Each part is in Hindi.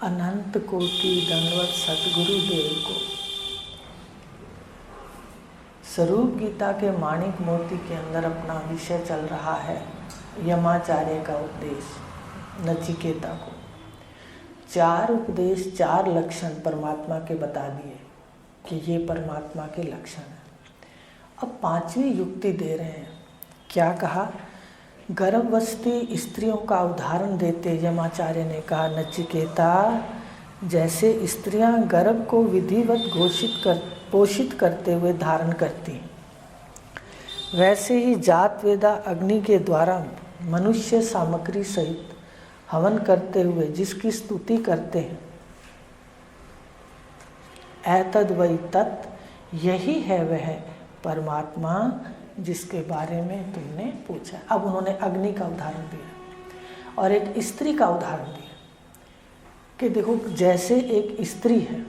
अनंत कोटि दंडवत सतगुरुदेव को। स्वरूप गीता के माणिक मोती के अंदर अपना विषय चल रहा है यमाचार्य का उपदेश नचिकेता को। 4 उपदेश 4 लक्षण परमात्मा के बता दिए कि ये परमात्मा के लक्षण हैं। अब 5वीं युक्ति दे रहे हैं। क्या कहा? गर्भवस्थी स्त्रियों का उदाहरण देते यमाचार्य ने कहा, नचिकेता, जैसे स्त्रियां गर्भ को विधिवत पोषित करते हुए धारण करती हैं, वैसे ही जात वेदा अग्नि के द्वारा मनुष्य सामग्री सहित हवन करते हुए जिसकी स्तुति करते हैं, एतद वै तत्, यही है वह परमात्मा जिसके बारे में तुमने पूछा। अब उन्होंने अग्नि का उदाहरण दिया और एक स्त्री का उदाहरण दिया कि देखो, जैसे एक स्त्री है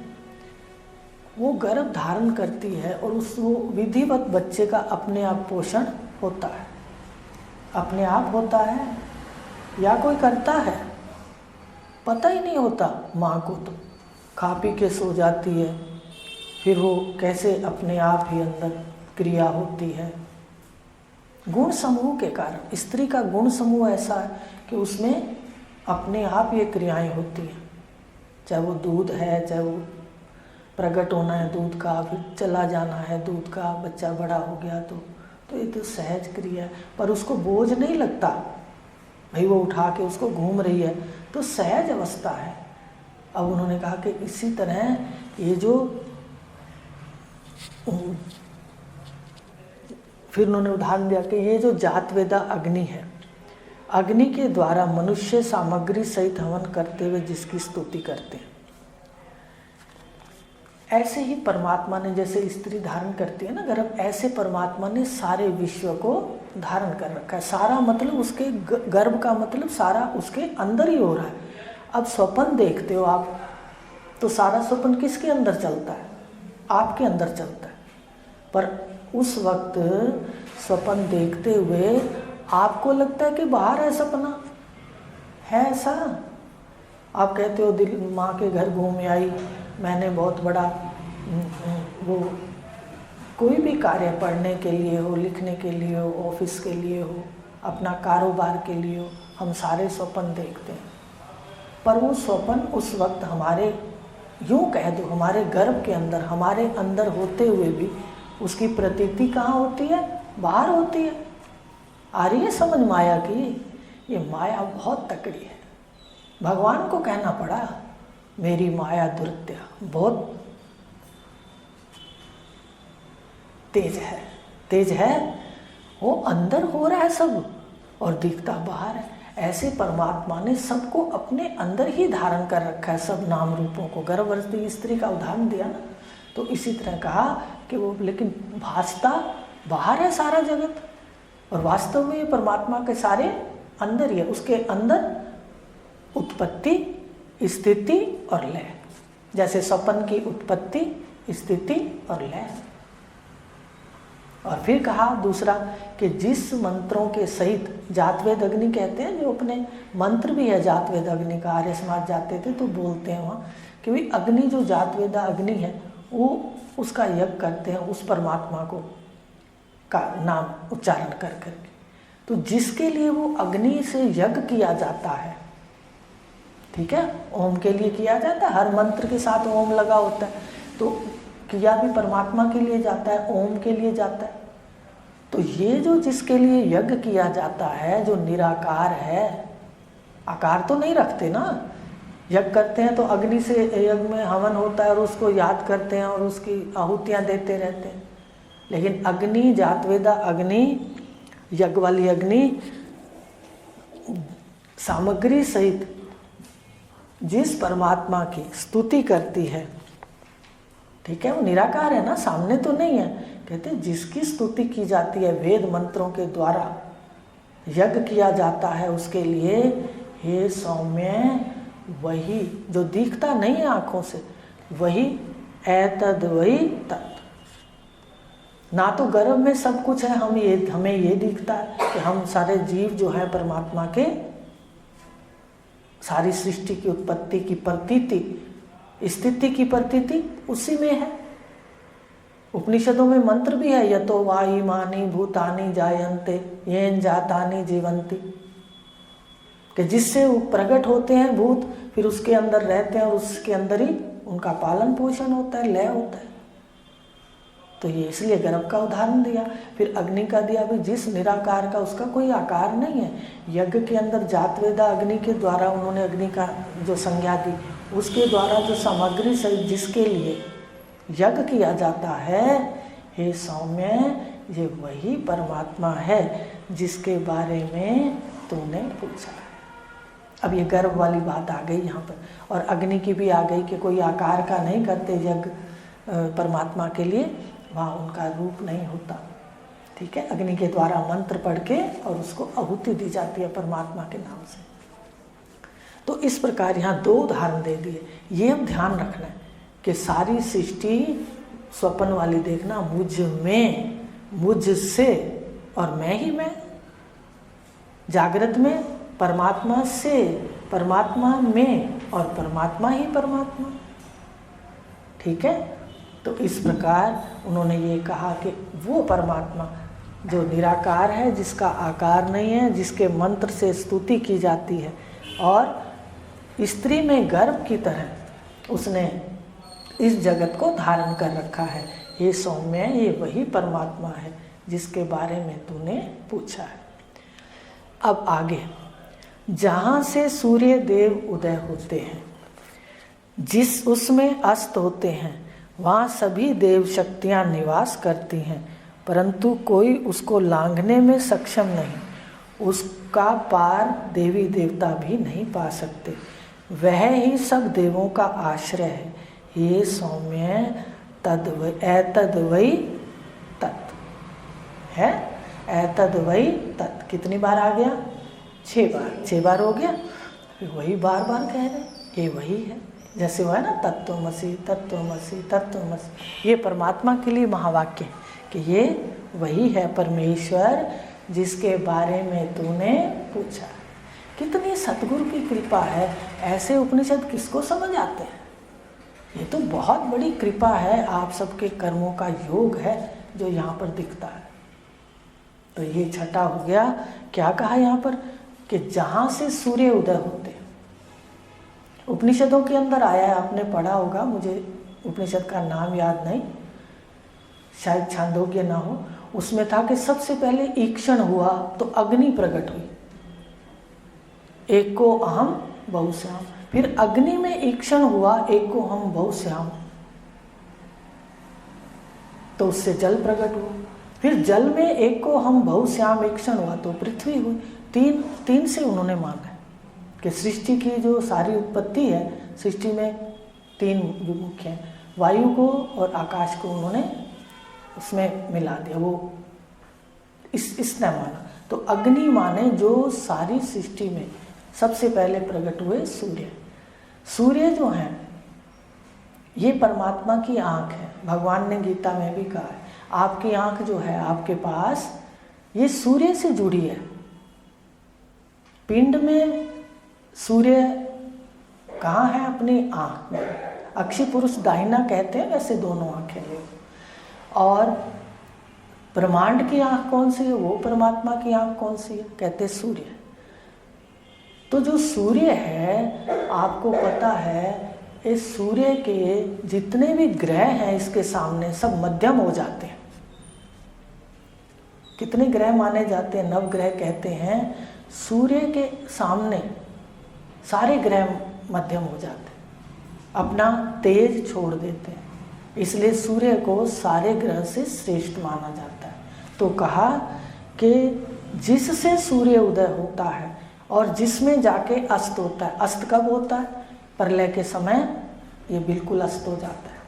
वो गर्भ धारण करती है और वो विधिवत बच्चे का अपने आप पोषण होता है, अपने आप होता है या कोई करता है, पता ही नहीं होता माँ को। तो खा पी के सो जाती है, फिर वो कैसे अपने आप ही अंदर क्रिया होती है। गुण समूह के कारण, स्त्री का गुण समूह ऐसा है कि उसमें अपने आप ये क्रियाएं होती हैं, चाहे वो दूध है, चाहे वो प्रकट होना है दूध का, फिर चला जाना है दूध का, बच्चा बड़ा हो गया तो ये तो सहज क्रिया है, पर उसको बोझ नहीं लगता भाई वो उठा के उसको घूम रही है, तो सहज अवस्था है। अब उन्होंने कहा कि इसी तरह ये जो फिर उन्होंने उदाहरण दिया कि ये जो जात वेदा अग्नि है, अग्नि के द्वारा मनुष्य सामग्री सहित हवन करते हुए जिसकी स्तुति करते हैं, ऐसे ही परमात्मा ने, जैसे स्त्री धारण करती है ना गर्भ, ऐसे परमात्मा ने सारे विश्व को धारण कर रखा है। सारा मतलब उसके गर्भ का मतलब सारा उसके अंदर ही हो रहा है। अब स्वप्न देखते हो आप, तो सारा स्वप्न किसके अंदर चलता है? आपके अंदर चलता है। पर उस वक्त स्वप्न देखते हुए आपको लगता है कि बाहर है सपना, है ऐसा? आप कहते हो दिल माँ के घर घूम आई, मैंने बहुत बड़ा वो कोई भी कार्य पढ़ने के लिए हो, लिखने के लिए हो, ऑफिस के लिए हो, अपना कारोबार के लिए हो, हम सारे स्वप्न देखते हैं। पर वो स्वप्न उस वक्त हमारे, यूँ कह दो, हमारे गर्भ के अंदर, हमारे अंदर होते हुए भी उसकी प्रतीति कहाँ होती है? बाहर होती है। आ रही है समझ माया की? ये माया बहुत तकड़ी है। भगवान को कहना पड़ा, मेरी माया दुर्त्या बहुत तेज है, वो अंदर हो रहा है सब और दिखता बाहर है। ऐसे परमात्मा ने सबको अपने अंदर ही धारण कर रखा है, सब नाम रूपों को। गर्भवती स्त्री का उदाहरण दिया ना, तो इसी तरह कहा कि वो लेकिन भासता बाहर है सारा जगत, और वास्तव में ये परमात्मा के सारे अंदर ही है। उसके अंदर उत्पत्ति, स्थिति और लय, जैसे स्वप्न की उत्पत्ति, स्थिति और लय। और फिर कहा दूसरा कि जिस मंत्रों के सहित जातवेद अग्नि कहते हैं, जो अपने मंत्र भी है जातवेद अग्नि का, आर्य समाज जाते थे तो बोलते हैं वहाँ कि भाई अग्नि जो जातवेदा अग्नि है वो उसका यज्ञ करते हैं उस परमात्मा को का नाम उच्चारण कर करके। तो जिसके लिए वो अग्नि से यज्ञ किया जाता है, ठीक है, ओम के लिए किया जाता है, हर मंत्र के साथ ओम लगा होता है, तो किया भी परमात्मा के लिए जाता है, ओम के लिए जाता है। तो ये जो जिसके लिए यज्ञ किया जाता है, जो निराकार है, आकार तो नहीं रखते ना, यज्ञ करते हैं तो अग्नि से यज्ञ में हवन होता है और उसको याद करते हैं और उसकी आहुतियाँ देते रहते हैं। लेकिन अग्नि, जातवेदा अग्नि, यज्ञ वाली अग्नि सामग्री सहित जिस परमात्मा की स्तुति करती है, ठीक है, वो निराकार है ना, सामने तो नहीं है। कहते हैं जिसकी स्तुति की जाती है, वेद मंत्रों के द्वारा यज्ञ किया जाता है, उसके लिए हे सौम्य, वही जो दिखता नहीं है आँखों से, वही एतद वही तत्। ना तो गर्भ में सब कुछ है, हमें ये दिखता है कि हम सारे जीव जो है परमात्मा के सारी सृष्टि की उत्पत्ति की प्रतीति, स्थिति की प्रतीति उसी में है। उपनिषदों में मंत्र भी है, यतो वा इमानि भूतानि जायन्ते येन जातानि जीवन्ति, कि जिससे वो प्रकट होते हैं भूत, फिर उसके अंदर रहते हैं और उसके अंदर ही उनका पालन पोषण होता है, लय होता है। तो ये इसलिए गर्भ का उदाहरण दिया। फिर अग्नि का दिया भी, जिस निराकार का उसका कोई आकार नहीं है। यज्ञ के अंदर जातवेदा अग्नि के द्वारा उन्होंने अग्नि का जो संज्ञा दी, उसके द्वारा जो सामग्री सहित जिसके लिए यज्ञ किया जाता है, हे सौम्य ये वही परमात्मा है जिसके बारे में तूने पूछा। अब ये गर्भ वाली बात आ गई यहाँ पर, और अग्नि की भी आ गई कि कोई आकार का नहीं करते यज्ञ परमात्मा के लिए, वहाँ उनका रूप नहीं होता। ठीक है, अग्नि के द्वारा मंत्र पढ़ के और उसको आहुति दी जाती है परमात्मा के नाम से। तो इस प्रकार यहाँ दो उदाहरण दे दिए। ये अब ध्यान रखना है कि सारी सृष्टि स्वप्न वाली देखना, मुझ में, मुझसे और मैं ही मैं। जागृत में परमात्मा से, परमात्मा में और परमात्मा ही परमात्मा। ठीक है, तो इस प्रकार उन्होंने ये कहा कि वो परमात्मा जो निराकार है, जिसका आकार नहीं है, जिसके मंत्र से स्तुति की जाती है, और स्त्री में गर्भ की तरह उसने इस जगत को धारण कर रखा है। ये सौम्य, ये वही परमात्मा है जिसके बारे में तूने पूछा है। अब आगे, जहाँ से सूर्य देव उदय होते हैं, जिस उसमें अस्त होते हैं, वहाँ सभी देव शक्तियाँ निवास करती हैं, परंतु कोई उसको लांघने में सक्षम नहीं। उसका पार देवी देवता भी नहीं पा सकते। वह ही सब देवों का आश्रय है। ये सौम्य एतद वै तत् है। एतद वै तत् कितनी बार आ गया? 6 बार हो गया। वही बार बार कह रहे, ये वही है। जैसे वो है ना, तत्त्वमसि तत्त्वमसि तत्त्वमसि, ये परमात्मा के लिए महावाक्य है कि ये वही है परमेश्वर जिसके बारे में तूने पूछा। कितनी सतगुरु की कृपा है, ऐसे उपनिषद किसको समझ आते हैं? ये तो बहुत बड़ी कृपा है, आप सबके कर्मों का योग है जो यहाँ पर दिखता है। तो ये छठा हो गया। क्या कहा यहाँ पर कि जहाँ से सूर्य उदय होते हैं। उपनिषदों के अंदर आया है, आपने पढ़ा होगा, मुझे उपनिषद का नाम याद नहीं, शायद छांदोग्य ना हो। उसमें था कि सबसे पहले ईक्षण हुआ तो अग्नि प्रकट हुई, एक को अहम बहुश्याम। फिर अग्नि में ईक्षण हुआ, एक को हम बहुश्याम, तो उससे जल प्रकट हुआ। फिर जल में एक को हम बहुश्याम ईक्षण हुआ तो पृथ्वी हुई। तीन से उन्होंने माना है कि सृष्टि की जो सारी उत्पत्ति है, सृष्टि में 3 मुख्य हैं, वायु को और आकाश को उन्होंने उसमें मिला दिया, वो इसने माना। तो अग्नि माने जो सारी सृष्टि में सबसे पहले प्रकट हुए सूर्य। सूर्य जो है ये परमात्मा की आँख है। भगवान ने गीता में भी कहा है, आपकी आँख जो है आपके पास, ये सूर्य से जुड़ी है। पिंड में सूर्य कहाँ है? अपनी आँख में। अक्षी पुरुष दाहिना कहते हैं, वैसे दोनों आँखें ले। और ब्रह्मांड की आँख कौन सी है? वो परमात्मा की आँख कौन सी है? कहते सूर्य। तो जो सूर्य है, आपको पता है, इस सूर्य के जितने भी ग्रह हैं इसके सामने सब मध्यम हो जाते हैं। कितने ग्रह माने जाते हैं? 9 ग्रह कहते हैं। सूर्य के सामने सारे ग्रह मध्यम हो जाते हैं, अपना तेज छोड़ देते हैं। इसलिए सूर्य को सारे ग्रह से श्रेष्ठ माना जाता है। तो कहा कि जिससे सूर्य उदय होता है और जिसमें जाके अस्त होता है। अस्त कब होता है? प्रलय के समय ये बिल्कुल अस्त हो जाता है।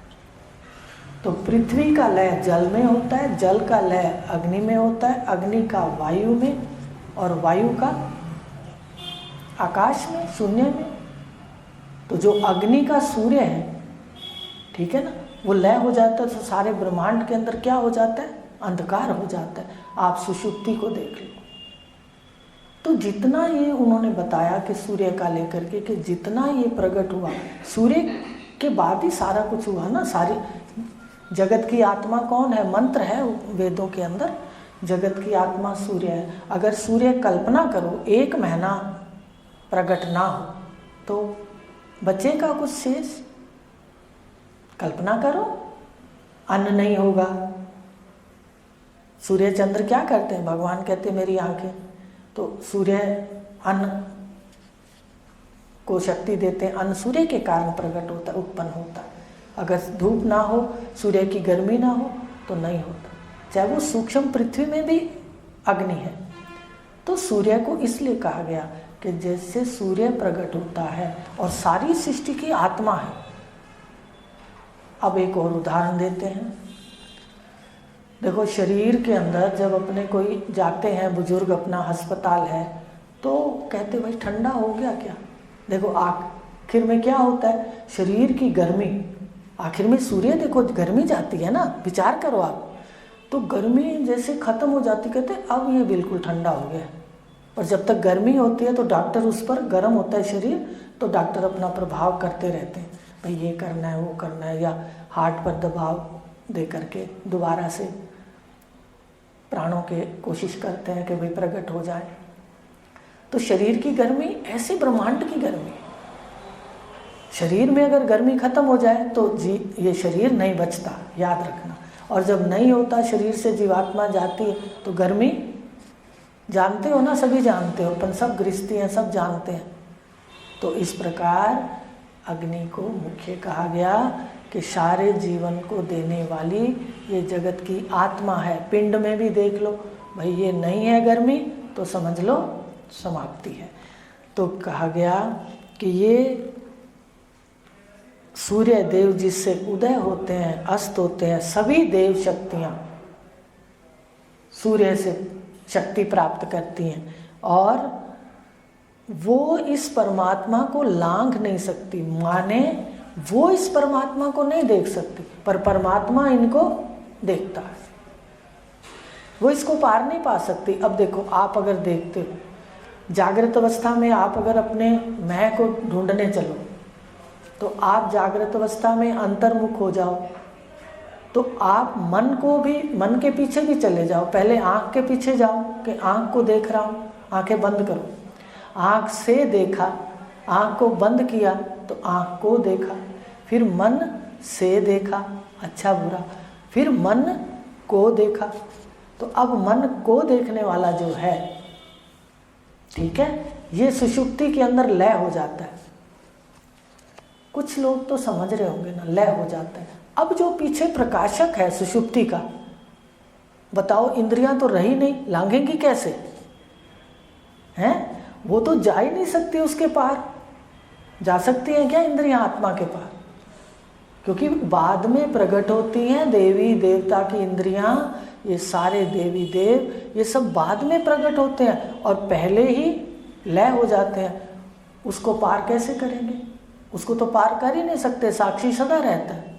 तो पृथ्वी का लय जल में होता है, जल का लय अग्नि में होता है, अग्नि का वायु में, और वायु का आकाश में, शून्य में। तो जो अग्नि का सूर्य है, ठीक है ना, वो लय हो जाता है तो सारे ब्रह्मांड के अंदर क्या हो जाता है? अंधकार हो जाता है। आप सुषुप्ति को देख लो, तो जितना ये उन्होंने बताया कि सूर्य का लेकर के कि जितना ये प्रकट हुआ, सूर्य के बाद ही सारा कुछ हुआ ना। सारी जगत की आत्मा कौन है? मंत्र है वेदों के अंदर, जगत की आत्मा सूर्य है। अगर सूर्य कल्पना करो 1 महीना प्रकट ना हो तो बचेगा कुछ शेष? कल्पना करो, अन्न नहीं होगा। सूर्य चंद्र क्या करते हैं? भगवान कहते हैं मेरी आंखें, तो सूर्य अन्न को शक्ति देते हैं, अन्न सूर्य के कारण प्रकट होता, उत्पन्न होता। अगर धूप ना हो, सूर्य की गर्मी ना हो तो नहीं होता, चाहे वो सूक्ष्म पृथ्वी में भी अग्नि है। तो सूर्य को इसलिए कहा गया कि जैसे सूर्य प्रकट होता है और सारी सृष्टि की आत्मा है। अब एक और उदाहरण देते हैं। देखो, शरीर के अंदर जब अपने कोई जाते हैं बुजुर्ग, अपना अस्पताल है, तो कहते भाई ठंडा हो गया क्या? देखो आखिर में क्या होता है? शरीर की गर्मी, आखिर में सूर्य देखो गर्मी जाती है ना, विचार करो आप, तो गर्मी जैसे खत्म हो जाती, कहते अब ये बिल्कुल ठंडा हो गया। पर जब तक गर्मी होती है तो डॉक्टर उस पर, गर्म होता है शरीर तो डॉक्टर अपना प्रभाव करते रहते हैं, भाई ये करना है वो करना है, या हार्ट पर दबाव दे करके दोबारा से प्राणों के कोशिश करते हैं कि भाई प्रकट हो जाए। तो शरीर की गर्मी ऐसे ब्रह्मांड की गर्मी, शरीर में अगर गर्मी खत्म हो जाए तो ये शरीर नहीं बचता, याद रखना। और जब नहीं होता, शरीर से जीवात्मा जाती है तो गर्मी जानते हो ना, सभी जानते हो, अपन सब गृहस्थी हैं, सब जानते हैं। तो इस प्रकार अग्नि को मुख्य कहा गया कि सारे जीवन को देने वाली ये जगत की आत्मा है। पिंड में भी देख लो भाई, ये नहीं है गर्मी तो समझ लो समाप्ति है। तो कहा गया कि ये सूर्य देव जिससे उदय होते हैं, अस्त होते हैं, सभी देव शक्तियाँ सूर्य से शक्ति प्राप्त करती हैं, और वो इस परमात्मा को लांघ नहीं सकती, माने वो इस परमात्मा को नहीं देख सकती, पर परमात्मा इनको देखता है, वो इसको पार नहीं पा सकती। अब देखो, आप अगर देखते हो जागृत अवस्था में, आप अगर अपने मैं को ढूंढने चलो तो आप जागृत अवस्था में अंतर्मुख हो जाओ, तो आप मन के पीछे भी चले जाओ, पहले आँख के पीछे जाओ कि आँख को देख रहा हूँ, आँखें बंद करो, आँख से देखा, आँख को बंद किया तो आँख को देखा, फिर मन से देखा अच्छा बुरा, फिर मन को देखा। तो अब मन को देखने वाला जो है, ठीक है, ये सुषुप्ति के अंदर लय हो जाता है। कुछ लोग तो समझ रहे होंगे ना, लय हो जाता है। अब जो पीछे प्रकाशक है सुषुप्ति का, बताओ इंद्रियां तो रही नहीं, लांघेंगी कैसे? हैं? वो तो जा ही नहीं सकती उसके पार। जा सकती हैं क्या इंद्रियां आत्मा के पार? क्योंकि बाद में प्रकट होती हैं देवी देवता की इंद्रियां, ये सारे देवी देव ये सब बाद में प्रकट होते हैं और पहले ही लय हो जाते हैं। उसको पार कैसे करेंगे? उसको तो पार कर ही नहीं सकते, साक्षी सदा रहता है।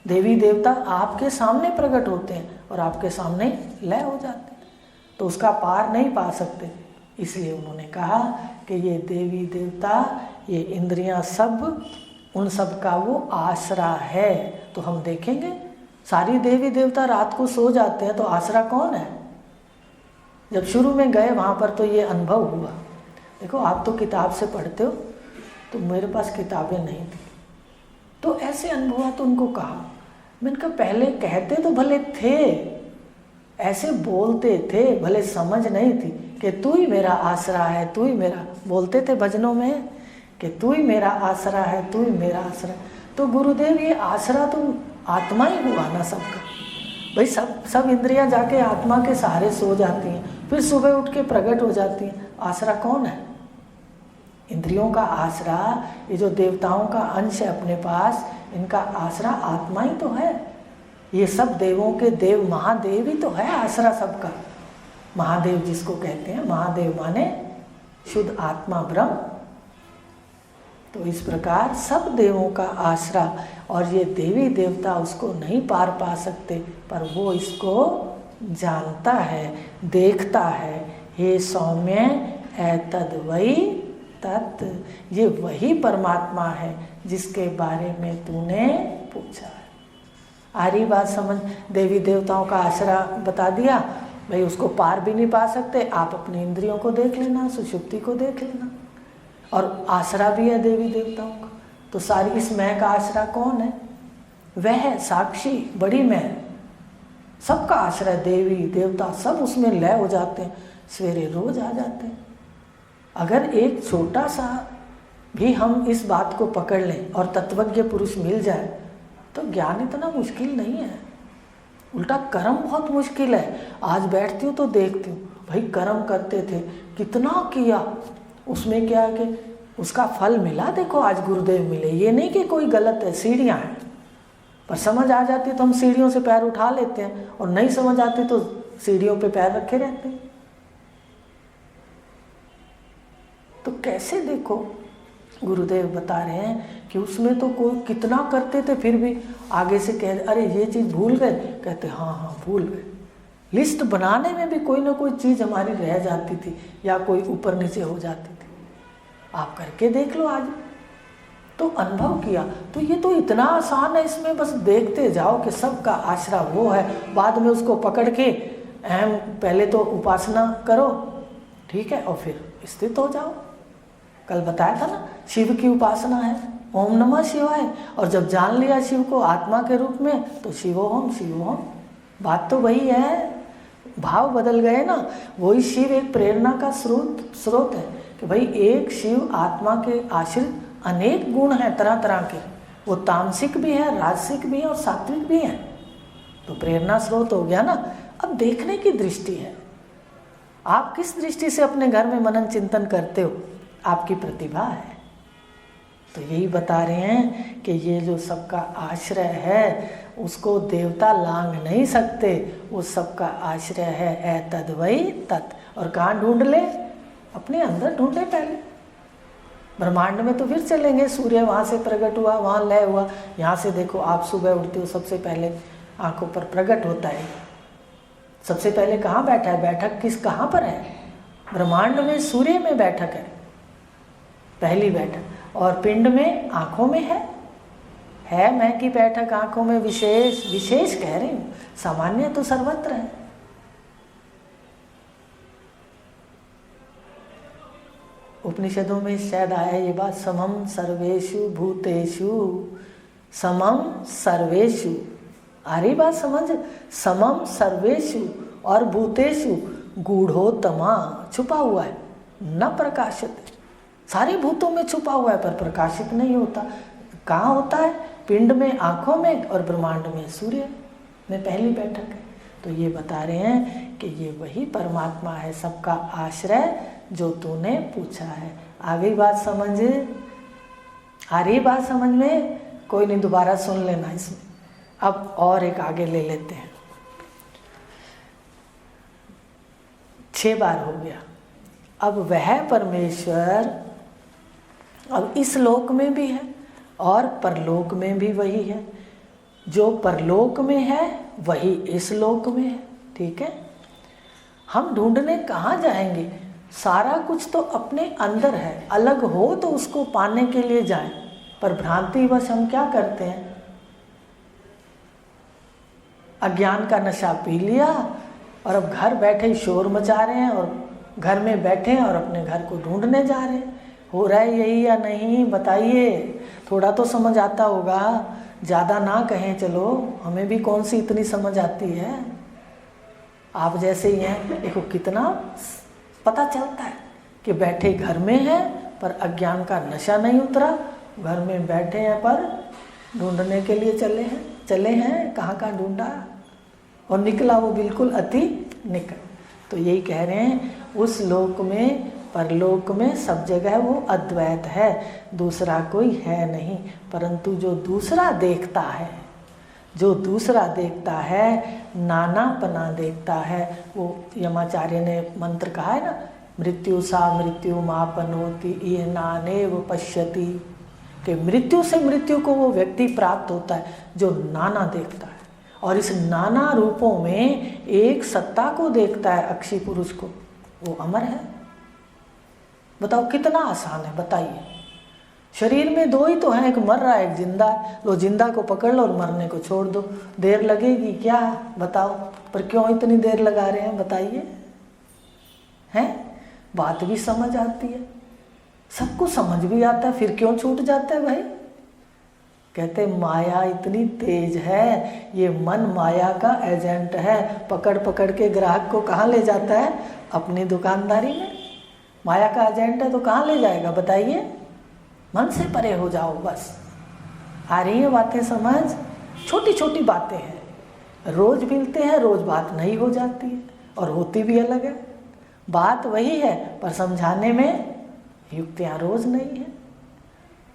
देवी देवता आपके सामने प्रकट होते हैं और आपके सामने लय हो जाते हैं, तो उसका पार नहीं पा सकते। इसलिए उन्होंने कहा कि ये देवी देवता, ये इंद्रियां सब, उन सब का वो आसरा है। तो हम देखेंगे सारी देवी देवता रात को सो जाते हैं, तो आसरा कौन है? जब शुरू में गए वहाँ पर तो ये अनुभव हुआ। देखो, आप तो किताब से पढ़ते हो, तो मेरे पास किताबें नहीं थी, तो ऐसे अनुभव तो उनको कहा। मैंने कहा पहले कहते तो भले थे, ऐसे बोलते थे, भले समझ नहीं थी कि तू ही मेरा आसरा है, तू ही मेरा, बोलते थे भजनों में कि तू ही मेरा आसरा है, तू ही मेरा आसरा। तो गुरुदेव ये आसरा तो आत्मा ही हुआ ना सबका। भाई सब इंद्रियां जाके आत्मा के सहारे सो जाती हैं, फिर सुबह उठ के प्रकट हो जाती हैं। आसरा कौन है? इंद्रियों का आसरा, ये जो देवताओं का अंश है अपने पास, इनका आसरा आत्मा ही तो है। ये सब देवों के देव, महादेव ही तो है आसरा सबका। महादेव जिसको कहते हैं, महादेव माने शुद्ध आत्मा ब्रह्म। तो इस प्रकार सब देवों का आसरा, और ये देवी देवता उसको नहीं पार पा सकते, पर वो इसको जानता है, देखता है। हे सौम्य, एतद् वै तत्, ये वही परमात्मा है जिसके बारे में तूने पूछा है। आ रही बात समझ? देवी देवताओं का आसरा बता दिया, भाई उसको पार भी नहीं पा सकते, आप अपनी इंद्रियों को देख लेना, सुषुप्ति को देख लेना, और आसरा भी है देवी देवताओं का। तो सारी इस मैं का आसरा कौन है? वह है साक्षी, बड़ी मैं, सबका आश्रय, देवी देवता सब उसमें लय हो जाते हैं, सवेरे रोज आ जाते हैं। अगर एक छोटा सा भी हम इस बात को पकड़ लें और तत्वज्ञ पुरुष मिल जाए तो ज्ञान इतना मुश्किल नहीं है। उल्टा कर्म बहुत मुश्किल है। आज बैठती हूँ तो देखती हूँ, भाई कर्म करते थे, कितना किया, उसमें क्या है कि उसका फल मिला। देखो आज गुरुदेव मिले, ये नहीं कि कोई गलत है, सीढ़ियाँ हैं, पर समझ आ जाती तो हम सीढ़ियों से पैर उठा लेते हैं, और नहीं समझ आती तो सीढ़ियों पे पैर रखे रहते हैं। तो कैसे देखो, गुरुदेव बता रहे हैं कि उसमें तो कोई कितना करते थे, फिर भी आगे से कह अरे ये चीज़ भूल गए, कहते हाँ हाँ भूल गए। लिस्ट बनाने में भी कोई ना कोई चीज़ हमारी रह जाती थी या कोई ऊपर नीचे हो जाती थी। आप करके देख लो आज, तो अनुभव किया, तो ये तो इतना आसान है, इसमें बस देखते जाओ कि सबका आश्रा वो है। बाद में उसको पकड़ के अहम, पहले तो उपासना करो, ठीक है, और फिर स्थित हो जाओ। कल बताया था ना, शिव की उपासना है, ओम नमः शिवाय, और जब जान लिया शिव को आत्मा के रूप में तो शिवोहम शिवोहम। बात तो वही है, भाव बदल गए ना। वही शिव एक प्रेरणा का स्रोत है कि भाई एक शिव आत्मा के आश्रित अनेक गुण हैं तरह तरह के, वो तामसिक भी है, राजसिक भी है और सात्विक भी है, तो प्रेरणा स्रोत हो गया ना। अब देखने की दृष्टि है, आप किस दृष्टि से अपने घर में मनन चिंतन करते हो, आपकी प्रतिभा है। तो यही बता रहे हैं कि ये जो सबका आश्रय है उसको देवता लांघ नहीं सकते, वो सबका आश्रय है एतद् वै तत्। और कहाँ ढूंढ ले? अपने अंदर ढूंढे पहले। ब्रह्मांड में तो फिर चलेंगे, सूर्य वहाँ से प्रकट हुआ, वहाँ लय हुआ। यहाँ से देखो, आप सुबह उठते हो, सबसे पहले आंखों पर प्रकट होता है। सबसे पहले कहाँ बैठा है? बैठक कहाँ पर है? ब्रह्मांड में सूर्य में बैठक है, पहली बैठक। और पिंड में आंखों में है मैं की बैठक आंखों में। विशेष कह रही हूँ, सामान्य तो सर्वत्र है। उपनिषदों में शायद आया ये बात, समम सर्वेषु भूतेषु, समम सर्वेषु। आ रही बात समझ? समम सर्वेषु और भूतेषु गूढ़ोत्तमा, छुपा हुआ है, न प्रकाशित। सारे भूतों में छुपा हुआ है पर प्रकाशित नहीं होता। कहाँ होता है? पिंड में, आँखों में, और ब्रह्मांड में सूर्य में पहली बैठक है। तो ये बता रहे हैं कि ये वही परमात्मा है, सबका आश्रय जो तूने पूछा है। आ गई बात समझ? आ रही बात समझ में? कोई नहीं, दोबारा सुन लेना इसमें। अब और एक आगे ले लेते हैं। 6 बार हो गया। अब वह परमेश्वर अब इस लोक में भी है और परलोक में भी वही है। जो परलोक में है वही इस लोक में है, ठीक है। हम ढूंढने कहाँ जाएंगे? सारा कुछ तो अपने अंदर है, अलग हो तो उसको पाने के लिए जाएं। पर भ्रांतिवश हम क्या करते हैं? अज्ञान का नशा पी लिया और अब घर बैठे ही शोर मचा रहे हैं, और घर में बैठे हैं और अपने घर को ढूंढने जा रहे हैं। हो रहा है यही या नहीं? बताइए, थोड़ा तो समझ आता होगा, ज़्यादा ना कहें, चलो हमें भी कौन सी इतनी समझ आती है, आप जैसे ही हैं। देखो कितना पता चलता है कि बैठे घर में हैं पर अज्ञान का नशा नहीं उतरा, घर में बैठे हैं पर ढूंढने के लिए चले हैं। कहाँ कहाँ ढूंढा और निकला वो बिल्कुल अति निकट। तो यही कह रहे हैं, उस लोक में, परलोक में, सब जगह वो अद्वैत है, दूसरा कोई है नहीं। परंतु जो दूसरा देखता है, नानापना देखता है। वो यमाचार्य ने मंत्र कहा है ना, मृत्यु सा मृत्यु मापनोति ये नानेव पश्यति, कि मृत्यु से मृत्यु को वो व्यक्ति प्राप्त होता है जो नाना देखता है, और इस नाना रूपों में एक सत्ता को देखता है, अक्षी पुरुष को, वो अमर है। बताओ कितना आसान है, बताइए। शरीर में दो ही तो हैं, एक मर रहा है एक जिंदा है। लो जिंदा को पकड़ लो और मरने को छोड़ दो, देर लगेगी क्या, बताओ। पर क्यों इतनी देर लगा रहे हैं, बताइए। हैं, बात भी समझ आती है, सब कुछ समझ भी आता है, फिर क्यों छूट जाता है भाई। कहते माया इतनी तेज है, ये मन माया का एजेंट है, पकड़ पकड़ के ग्राहक को कहाँ ले जाता है, अपनी दुकानदारी में। माया का एजेंट है तो कहाँ ले जाएगा, बताइए। मन से परे हो जाओ बस। आ रही है बातें समझ, छोटी छोटी बातें हैं, रोज मिलते हैं, रोज बात नहीं हो जाती है और होती भी अलग है। बात वही है पर समझाने में युक्तियाँ रोज नहीं है।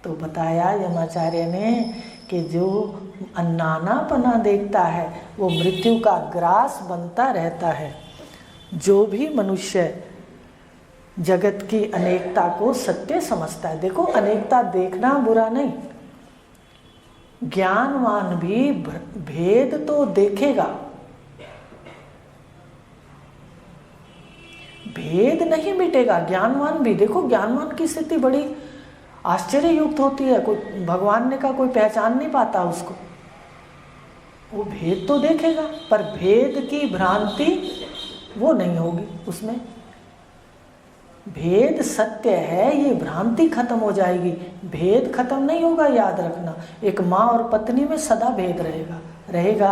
तो बताया यमाचार्य ने कि जो अन्नानापना देखता है वो मृत्यु का ग्रास बनता रहता है। जो भी मनुष्य जगत की अनेकता को सत्य समझता है, देखो अनेकता देखना बुरा नहीं, ज्ञानवान भी भेद तो देखेगा, भेद नहीं मिटेगा। ज्ञानवान भी, देखो ज्ञानवान की स्थिति बड़ी आश्चर्य युक्त होती है, कोई भगवान ने का कोई पहचान नहीं पाता उसको, वो भेद तो देखेगा पर भेद की भ्रांति वो नहीं होगी उसमें। भेद सत्य है, ये भ्रांति खत्म हो जाएगी, भेद खत्म नहीं होगा, याद रखना। एक माँ और पत्नी में सदा भेद रहेगा।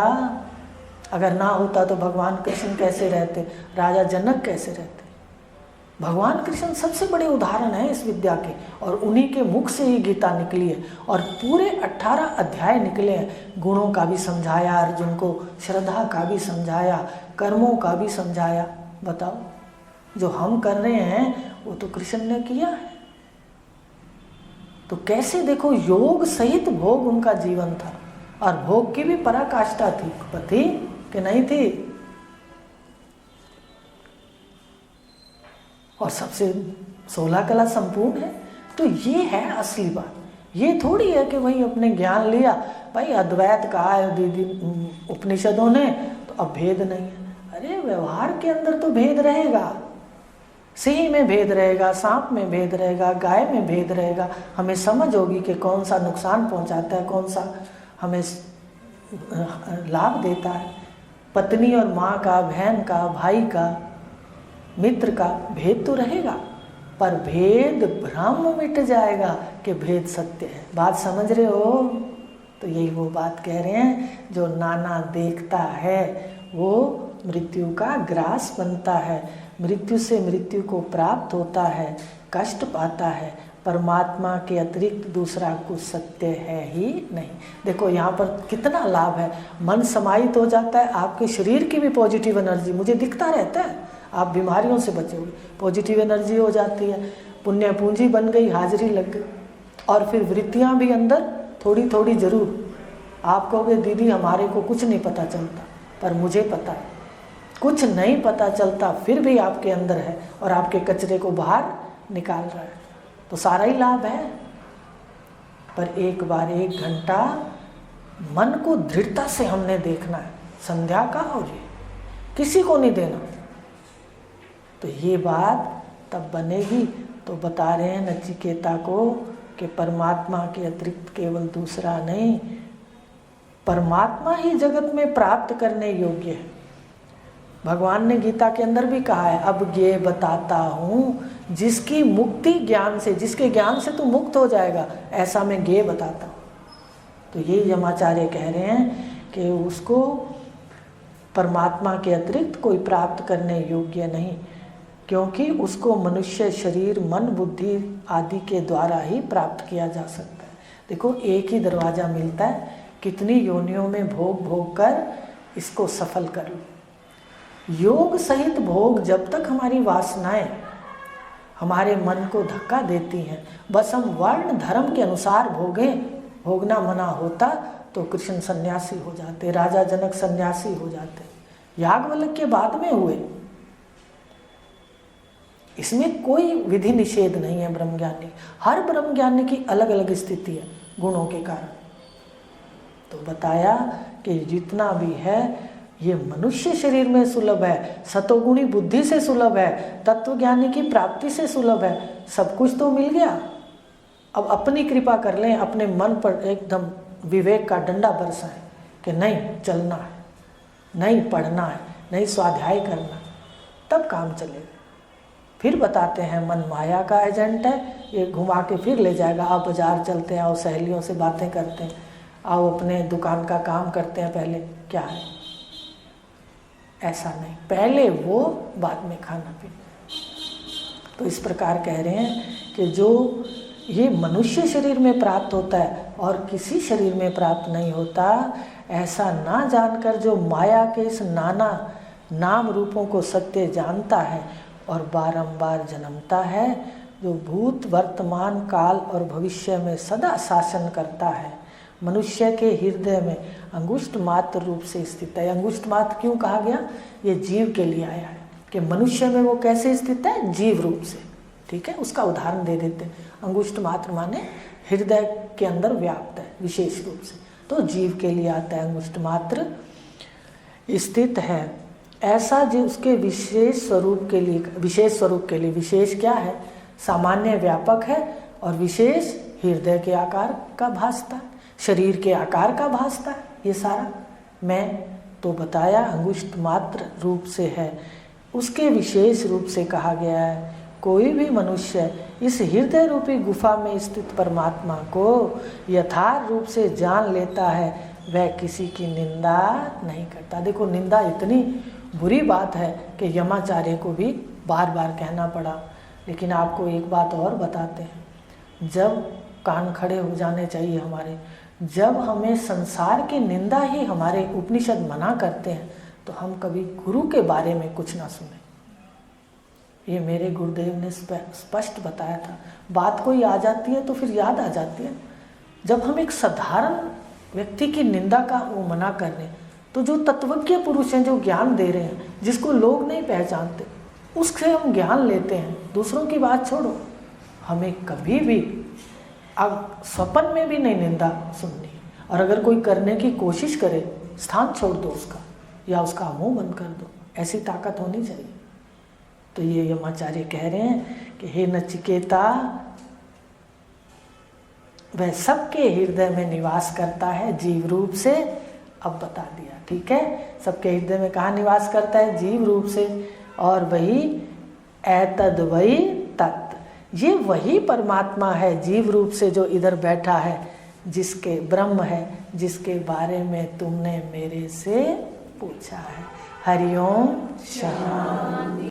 अगर ना होता तो भगवान कृष्ण कैसे रहते, राजा जनक कैसे रहते। भगवान कृष्ण सबसे बड़े उदाहरण है इस विद्या के, और उन्हीं के मुख से ही गीता निकली है और पूरे 18 अध्याय निकले हैं। गुणों का भी समझाया अर्जुन को, श्रद्धा का भी समझाया, कर्मों का भी समझाया। बताओ, जो हम कर रहे हैं वो तो कृष्ण ने किया है। तो कैसे देखो, योग सहित भोग उनका जीवन था, और भोग की भी पराकाष्ठा थी, पति कि नहीं थी। और सबसे 16 कला संपूर्ण है। तो ये है असली बात। ये थोड़ी है कि वही अपने ज्ञान लिया, भाई अद्वैत कहा है दीदी उपनिषदों ने, तो अब भेद नहीं है। अरे व्यवहार के अंदर तो भेद रहेगा, सिंह में भेद रहेगा, सांप में भेद रहेगा, गाय में भेद रहेगा। हमें समझ होगी कि कौन सा नुकसान पहुंचाता है, कौन सा हमें लाभ देता है। पत्नी और माँ का, बहन का, भाई का, मित्र का भेद तो रहेगा, पर भेद भ्रम मिट जाएगा कि भेद सत्य है। बात समझ रहे हो? तो यही वो बात कह रहे हैं, जो नाना देखता है वो मृत्यु का ग्रास बनता है, मृत्यु से मृत्यु को प्राप्त होता है, कष्ट पाता है। परमात्मा के अतिरिक्त दूसरा कुछ सत्य है ही नहीं। देखो यहाँ पर कितना लाभ है, मन समाहित हो जाता है, आपके शरीर की भी पॉजिटिव एनर्जी मुझे दिखता रहता है, आप बीमारियों से बचोगे, पॉजिटिव एनर्जी हो जाती है, पुण्य पूंजी बन गई, हाजिरी लग गई। और फिर वृत्तियाँ भी अंदर थोड़ी थोड़ी जरूर। आप कहोगे दीदी हमारे को कुछ नहीं पता चलता, पर मुझे पता है। कुछ नहीं पता चलता फिर भी आपके अंदर है और आपके कचरे को बाहर निकाल रहा है, तो सारा ही लाभ है। पर एक बार 1 घंटा मन को दृढ़ता से हमने देखना है, संध्या का और ये किसी को नहीं देना। तो ये बात तब बनेगी। तो बता रहे हैं नचिकेता को कि परमात्मा के अतिरिक्त केवल दूसरा नहीं, परमात्मा ही जगत में प्राप्त करने योग्य है। भगवान ने गीता के अंदर भी कहा है, अब ये बताता हूँ जिसकी मुक्ति ज्ञान से, जिसके ज्ञान से तू मुक्त हो जाएगा, ऐसा मैं ज्ञेय बताता हूँ। तो ये यमाचार्य कह रहे हैं कि उसको परमात्मा के अतिरिक्त कोई प्राप्त करने योग्य नहीं, क्योंकि उसको मनुष्य शरीर, मन, बुद्धि आदि के द्वारा ही प्राप्त किया जा सकता है। देखो एक ही दरवाज़ा मिलता है, कितनी योनियों में भोग भोग कर इसको सफल कर लो। योग सहित भोग जब तक हमारी वासनाएं हमारे मन को धक्का देती हैं, बस हम वर्ण धर्म के अनुसार भोगें, भोगना मना होता तो कृष्ण सन्यासी हो जाते, राजा जनक सन्यासी हो जाते, याज्ञवल्क्य के बाद में हुए। इसमें कोई विधि निषेध नहीं है। ब्रह्मज्ञानी, हर ब्रह्मज्ञानी की अलग अलग स्थिति है गुणों के कारण। तो बताया कि जितना भी है ये मनुष्य शरीर में सुलभ है, सतोगुणी बुद्धि से सुलभ है, तत्वज्ञानी की प्राप्ति से सुलभ है, सब कुछ तो मिल गया। अब अपनी कृपा कर लें, अपने मन पर एकदम विवेक का डंडा बरसाएं कि नहीं चलना है, नहीं पढ़ना है, नहीं स्वाध्याय करना, तब काम चलेगा। फिर बताते हैं मन माया का एजेंट है, ये घुमा के फिर ले जाएगा। आओ बाजार चलते हैं, आओ सहेलियों से बातें करते हैं, आओ अपने दुकान का काम करते हैं। पहले क्या है, ऐसा नहीं, पहले वो बाद में खाना पीना। तो इस प्रकार कह रहे हैं कि जो ये मनुष्य शरीर में प्राप्त होता है और किसी शरीर में प्राप्त नहीं होता, ऐसा ना जानकर जो माया के इस नाना नाम रूपों को सत्य जानता है और बारंबार जन्मता है, जो भूत वर्तमान काल और भविष्य में सदा शासन करता है, मनुष्य के हृदय में अंगुष्ठ मात्र रूप से स्थित है। अंगुष्ठ मात्र क्यों कहा गया, ये जीव के लिए आया है कि मनुष्य में वो कैसे स्थित है, जीव रूप से। ठीक है, उसका उदाहरण दे देते हैं। अंगुष्ठ मात्र माने हृदय के अंदर व्याप्त है विशेष रूप से, तो जीव के लिए आता है। अंगुष्ठ मात्र स्थित है ऐसा जो उसके विशेष स्वरूप के लिए, विशेष स्वरूप के लिए, विशेष क्या है, सामान्य व्यापक है और विशेष हृदय के आकार का भासता, शरीर के आकार का भासता। ये सारा मैं तो बताया अंगुष्ठ मात्र रूप से है, उसके विशेष रूप से कहा गया है। कोई भी मनुष्य इस हृदय रूपी गुफा में स्थित परमात्मा को यथार्थ रूप से जान लेता है, वह किसी की निंदा नहीं करता। देखो, निंदा इतनी बुरी बात है कि यमाचार्य को भी बार बार कहना पड़ा। लेकिन आपको एक बात और बताते हैं, जब कान खड़े हो जाने चाहिए हमारे, जब हमें संसार की निंदा ही हमारे उपनिषद मना करते हैं, तो हम कभी गुरु के बारे में कुछ ना सुने। ये मेरे गुरुदेव ने स्पष्ट बताया था। बात कोई आ जाती है तो फिर याद आ जाती है। जब हम एक साधारण व्यक्ति की निंदा का वो मना कर रहे हैं, तो जो तत्वज्ञ पुरुष हैं, जो ज्ञान दे रहे हैं, जिसको लोग नहीं पहचानते, उससे हम ज्ञान लेते हैं। दूसरों की बात छोड़ो, हमें कभी भी अब स्वप्न में भी नहीं निंदा सुननी। और अगर कोई करने की कोशिश करे, स्थान छोड़ दो उसका, या उसका मुंह बंद कर दो। ऐसी ताकत होनी चाहिए। तो ये यमाचार्य कह रहे हैं कि हे नचिकेता, वह सबके हृदय में निवास करता है जीव रूप से। अब बता दिया, ठीक है, सबके हृदय में कहाँ निवास करता है, जीव रूप से। और वही एतद वही तत्, ये वही परमात्मा है जीव रूप से जो इधर बैठा है, जिसके ब्रह्म है, जिसके बारे में तुमने मेरे से पूछा है। हरिओम शांति।